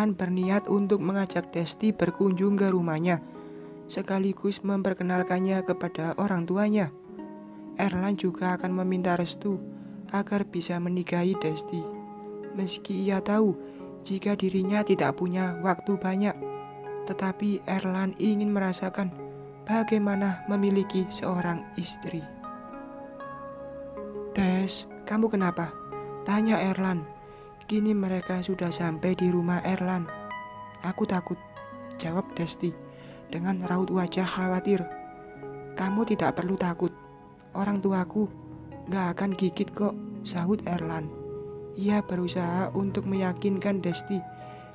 Erlan berniat untuk mengajak Desti berkunjung ke rumahnya, sekaligus memperkenalkannya kepada orang tuanya. Erlan juga akan meminta restu agar bisa menikahi Desti, meski ia tahu jika dirinya tidak punya waktu banyak. Tetapi Erlan ingin merasakan bagaimana memiliki seorang istri. "Des, kamu kenapa?" tanya Erlan. Kini mereka sudah sampai di rumah Erlan. "Aku takut," jawab Desti dengan raut wajah khawatir. "Kamu tidak perlu takut. Orang tuaku gak akan gigit kok," sahut Erlan. Ia berusaha untuk meyakinkan Desti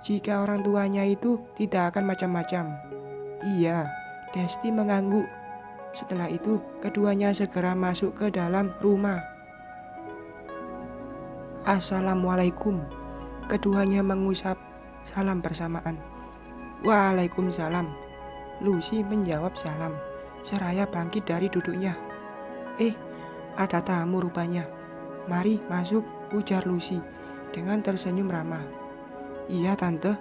jika orang tuanya itu tidak akan macam-macam. "Iya," Desti mengangguk. Setelah itu, keduanya segera masuk ke dalam rumah. "Assalamualaikum," keduanya mengusap salam bersamaan. "Waalaikumsalam," Lucy menjawab salam seraya bangkit dari duduknya. Ada tamu rupanya. "Mari masuk," ujar Lucy dengan tersenyum ramah. "Iya tante,"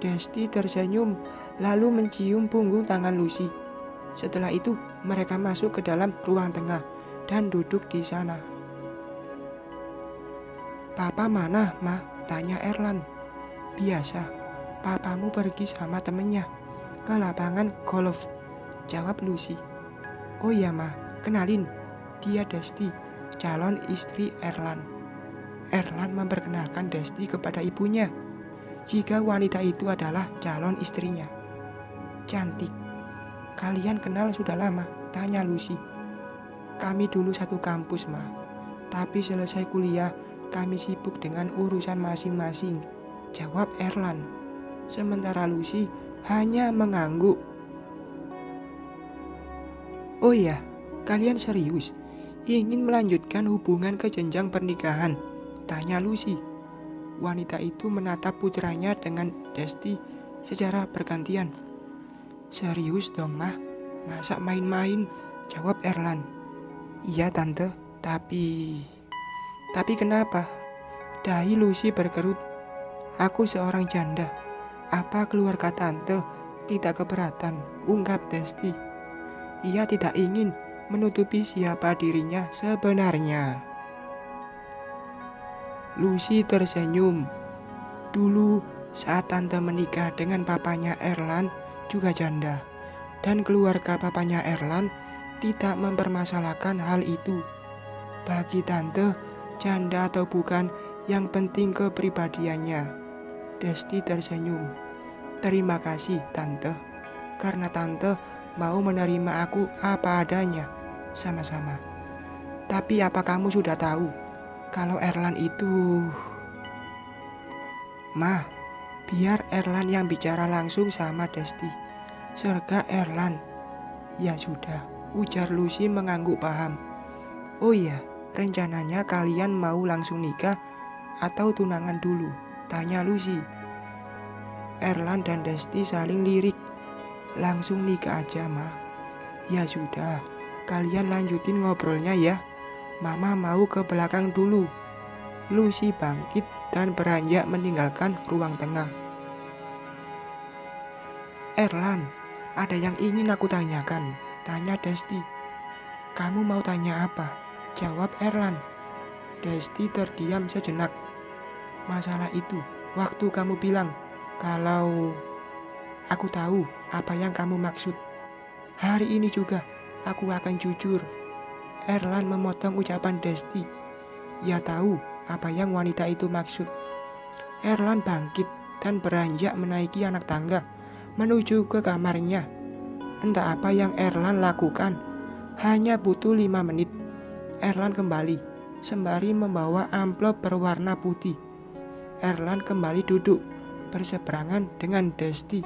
Desti tersenyum lalu mencium punggung tangan Lucy. Setelah itu mereka masuk ke dalam ruang tengah dan duduk di sana. "Papa mana, Ma?" tanya Erlan. "Biasa, papamu pergi sama temennya ke lapangan golf," jawab Lucy. "Oh iya, Ma, kenalin, dia Desti, calon istri Erlan." Erlan memperkenalkan Desti kepada ibunya jika wanita itu adalah calon istrinya. "Cantik. Kalian kenal sudah lama?" tanya Lucy. "Kami dulu satu kampus, Ma. Tapi selesai kuliah, kami sibuk dengan urusan masing-masing," jawab Erlan. Sementara Lucy hanya mengangguk. "Oh ya, kalian serius ingin melanjutkan hubungan ke jenjang pernikahan?" tanya Lucy. Wanita itu menatap putranya dengan Desti secara bergantian. "Serius dong, Mah. Masa main-main?" jawab Erlan. "Iya, Tante, Tapi kenapa?" Dahi Lucy berkerut. "Aku seorang janda. Apa keluarga Tante tidak keberatan?" ungkap Desti. Ia tidak ingin menutupi siapa dirinya sebenarnya. Lucy tersenyum. Dulu saat Tante menikah dengan papanya Erlan juga janda, dan keluarga papanya Erlan tidak mempermasalahkan hal itu. Bagi Tante, janda atau bukan, yang penting kepribadiannya. Desti tersenyum. "Terima kasih, Tante, karena Tante mau menerima aku apa adanya." "Sama-sama. Tapi apa kamu sudah tahu kalau Erlan itu..." "Mah, biar Erlan yang bicara langsung sama Desti," serga Erlan. "Ya sudah," ujar Lucy mengangguk paham. "Oh iya, rencananya kalian mau langsung nikah atau tunangan dulu?" tanya Lucy. Erlan dan Desti saling lirik. "Langsung nikah aja, Ma." "Ya sudah, kalian lanjutin ngobrolnya ya. Mama mau ke belakang dulu." Lucy bangkit dan beranjak meninggalkan ruang tengah. "Erlan, ada yang ingin aku tanyakan," tanya Desti. "Kamu mau tanya apa?" jawab Erlan. Desti terdiam sejenak. "Masalah itu, waktu kamu bilang kalau..." "Aku tahu apa yang kamu maksud. Hari ini juga aku akan jujur." Erlan memotong ucapan Desti. Ia tahu apa yang wanita itu maksud. Erlan bangkit dan beranjak menaiki anak tangga menuju ke kamarnya. Entah apa yang Erlan lakukan, hanya butuh 5 menit. Erlan kembali sembari membawa amplop berwarna putih. Erlan kembali duduk berseberangan dengan Desti.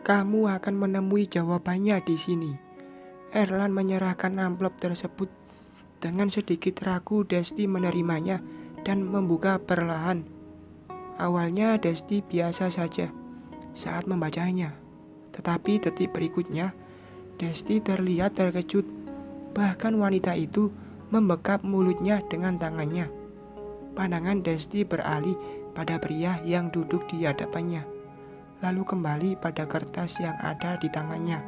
"Kamu akan menemui jawabannya di sini." Erlan menyerahkan amplop tersebut. Dengan sedikit ragu Desti menerimanya dan membuka perlahan. Awalnya Desti biasa saja saat membacanya, tetapi detik berikutnya Desti terlihat terkejut. Bahkan wanita itu membekap mulutnya dengan tangannya. Pandangan Desti beralih pada pria yang duduk di hadapannya, lalu kembali pada kertas yang ada di tangannya.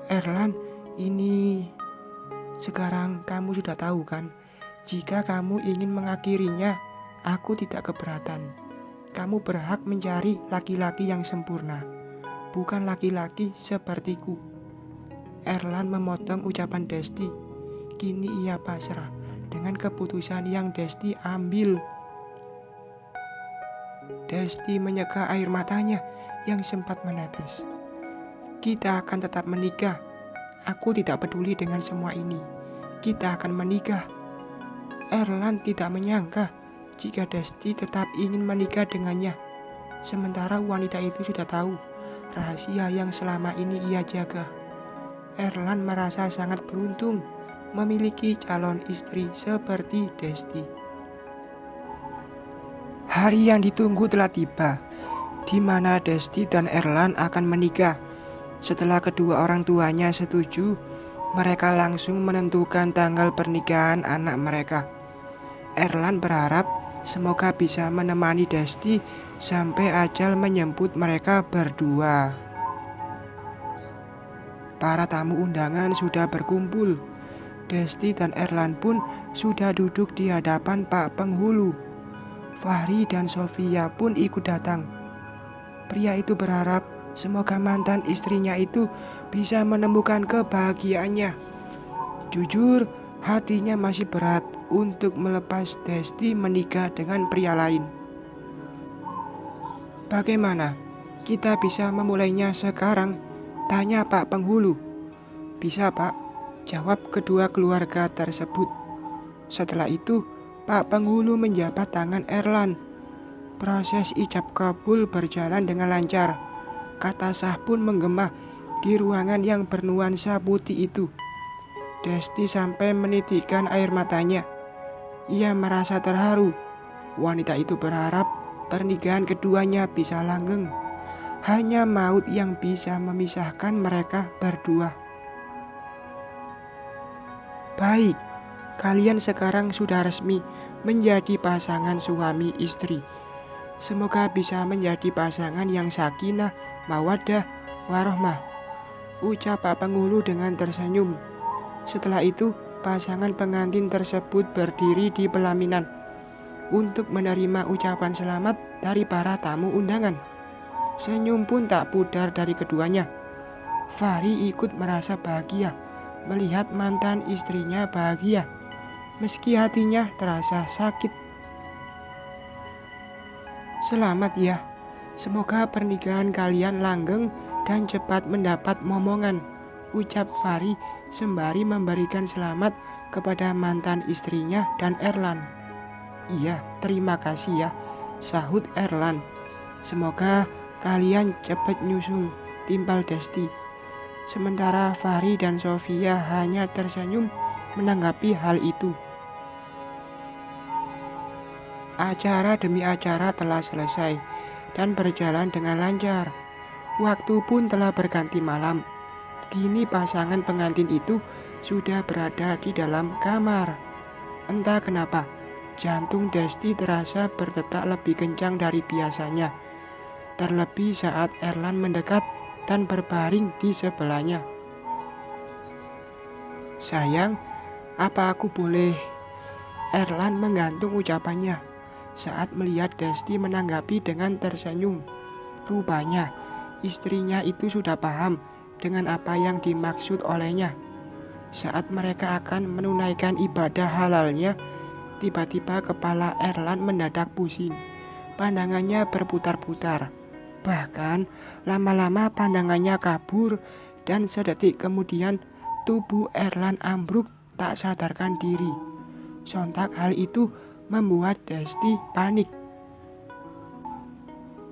Erlan, ini sekarang kamu sudah tahu kan? Jika kamu ingin mengakhirinya, aku tidak keberatan. Kamu berhak mencari laki-laki yang sempurna, bukan laki-laki sepertiku. Erlan memotong ucapan Desti. Kini ia pasrah dengan keputusan yang Desti ambil. Desti menyeka air matanya yang sempat menetes. Kita akan tetap menikah. Aku tidak peduli dengan semua ini. Kita akan menikah. Erlan tidak menyangka jika Desti tetap ingin menikah dengannya. Sementara wanita itu sudah tahu rahasia yang selama ini ia jaga. Erlan merasa sangat beruntung memiliki calon istri seperti Desti. Hari yang ditunggu telah tiba, di mana Desti dan Erlan akan menikah. Setelah kedua orang tuanya setuju, mereka langsung menentukan tanggal pernikahan anak mereka. Erlan berharap semoga bisa menemani Desti sampai ajal menjemput mereka berdua. Para tamu undangan sudah berkumpul. Desti dan Erlan pun sudah duduk di hadapan Pak Penghulu. Fahri dan Sofia pun ikut datang. Pria itu berharap semoga mantan istrinya itu bisa menemukan kebahagiaannya. Jujur, hatinya masih berat untuk melepas Desti menikah dengan pria lain. Bagaimana? Kita bisa memulainya sekarang? Tanya Pak Penghulu. Bisa, Pak, jawab kedua keluarga tersebut. Setelah itu, Pak Penghulu menjabat tangan Erlan. Proses ijab kabul berjalan dengan lancar. Kata sah pun menggema di ruangan yang bernuansa putih itu. Desti sampai menitikkan air matanya. Ia merasa terharu. Wanita itu berharap pernikahan keduanya bisa langgeng. Hanya maut yang bisa memisahkan mereka berdua. Baik, kalian sekarang sudah resmi menjadi pasangan suami istri. Semoga bisa menjadi pasangan yang sakinah, mawaddah, warahmah, ucap Pak Penghulu dengan tersenyum. Setelah itu, pasangan pengantin tersebut berdiri di pelaminan untuk menerima ucapan selamat dari para tamu undangan. Senyum pun tak pudar dari keduanya. Fahri ikut merasa bahagia melihat mantan istrinya bahagia, meski hatinya terasa sakit. Selamat ya, semoga pernikahan kalian langgeng dan cepat mendapat momongan, ucap Fahri sembari memberikan selamat kepada mantan istrinya dan Erlan. Iya, terima kasih ya, sahut Erlan. Semoga kalian cepat nyusul, timpal Desti. Sementara Fahri dan Sofia hanya tersenyum menanggapi hal itu. Acara demi acara telah selesai dan berjalan dengan lancar. Waktu pun telah berganti malam. Kini pasangan pengantin itu sudah berada di dalam kamar. Entah kenapa, jantung Desti terasa berdetak lebih kencang dari biasanya. Terlebih saat Erlan mendekat dan berbaring di sebelahnya. Sayang, apa aku boleh? Erlan menggantung ucapannya saat melihat Desti menanggapi dengan tersenyum. Rupanya, istrinya itu sudah paham dengan apa yang dimaksud olehnya. Saat mereka akan menunaikan ibadah halalnya, tiba-tiba kepala Erlan mendadak pusing. Pandangannya berputar-putar. Bahkan lama-lama pandangannya kabur dan sedetik kemudian tubuh Erlan ambruk tak sadarkan diri. Sontak hal itu membuat Desti panik.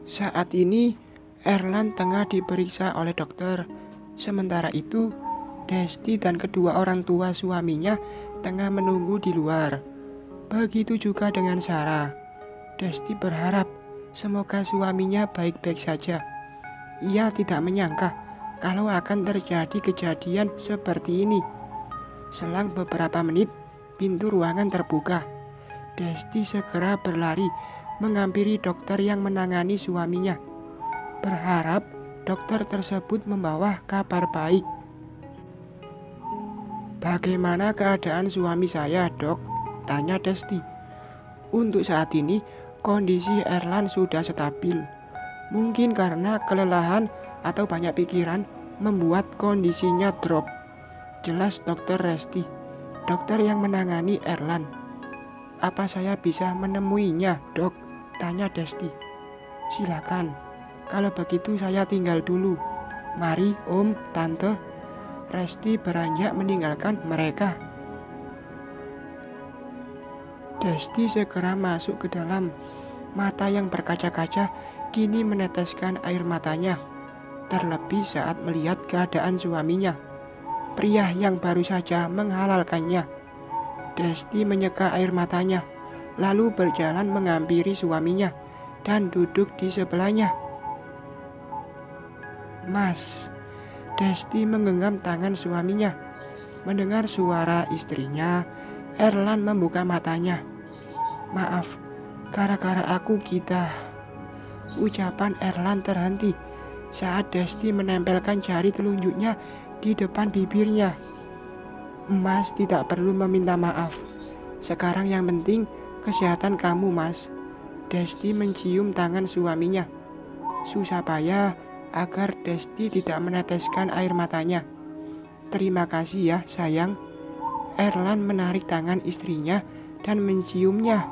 Saat ini Erlan tengah diperiksa oleh dokter. Sementara itu Desti dan kedua orang tua suaminya tengah menunggu di luar. Begitu juga dengan Sarah. Desti berharap semoga suaminya baik-baik saja. Ia tidak menyangka kalau akan terjadi kejadian seperti ini. Selang beberapa menit, pintu ruangan terbuka. Desti segera berlari menghampiri dokter yang menangani suaminya, berharap dokter tersebut membawa kabar baik. "Bagaimana keadaan suami saya, Dok?" tanya Desti. "Untuk saat ini kondisi Erlan sudah stabil. Mungkin karena kelelahan atau banyak pikiran membuat kondisinya drop," jelas dokter Resti, dokter yang menangani Erlan. "Apa saya bisa menemuinya, Dok?" tanya Desti. "Silakan. Kalau begitu saya tinggal dulu. Mari, Om, Tante." Resti beranjak meninggalkan mereka. Desti segera masuk ke dalam. Mata yang berkaca-kaca kini meneteskan air matanya, terlebih saat melihat keadaan suaminya, pria yang baru saja menghalalkannya. Desti menyeka air matanya, lalu berjalan menghampiri suaminya dan duduk di sebelahnya. "Mas," Desti menggenggam tangan suaminya. Mendengar suara istrinya, Erlan membuka matanya. "Maaf, gara-gara aku kita." Ucapan Erlan terhenti saat Desti menempelkan jari telunjuknya di depan bibirnya. "Mas tidak perlu meminta maaf. Sekarang yang penting kesehatan kamu, Mas." Desti mencium tangan suaminya, susah payah agar Desti tidak meneteskan air matanya. "Terima kasih ya, sayang." Erlan menarik tangan istrinya dan menciumnya.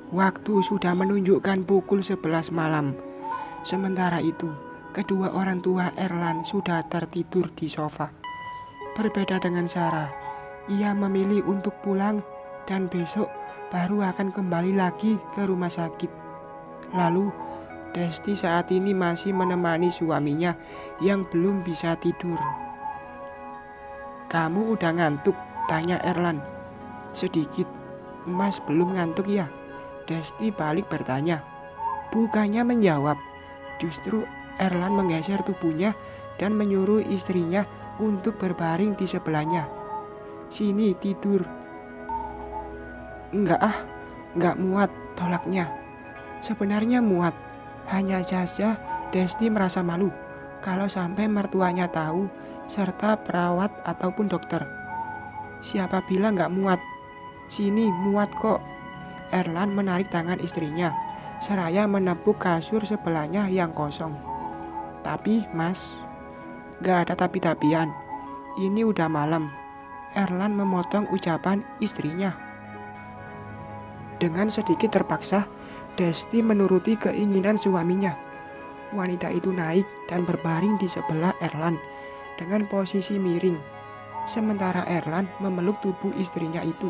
Waktu sudah menunjukkan pukul 11 malam. Sementara itu, kedua orang tua Erlan sudah tertidur di sofa. Berbeda dengan Sarah, ia memilih untuk pulang dan besok baru akan kembali lagi ke rumah sakit. Lalu, Desti saat ini masih menemani suaminya yang belum bisa tidur. "Kamu udah ngantuk?" tanya Erlan. "Sedikit." "Mas belum ngantuk ya?" Desti balik bertanya. Bukannya menjawab, justru Erlan menggeser tubuhnya dan menyuruh istrinya untuk berbaring di sebelahnya. "Sini tidur." "Enggak ah, enggak muat," tolaknya. Sebenarnya muat, hanya saja Desti merasa malu kalau sampai mertuanya tahu, serta perawat ataupun dokter. "Siapa bilang enggak muat? Sini muat kok." Erlan menarik tangan istrinya, seraya menepuk kasur sebelahnya yang kosong. "Tapi, Mas." "Gak ada tapi-tapian. Ini udah malam." Erlan memotong ucapan istrinya. Dengan sedikit terpaksa, Desti menuruti keinginan suaminya. Wanita itu naik dan berbaring di sebelah Erlan dengan posisi miring, sementara Erlan memeluk tubuh istrinya itu.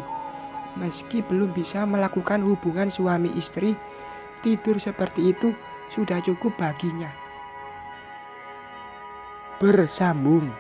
Meski belum bisa melakukan hubungan suami istri, tidur seperti itu sudah cukup baginya. Bersambung.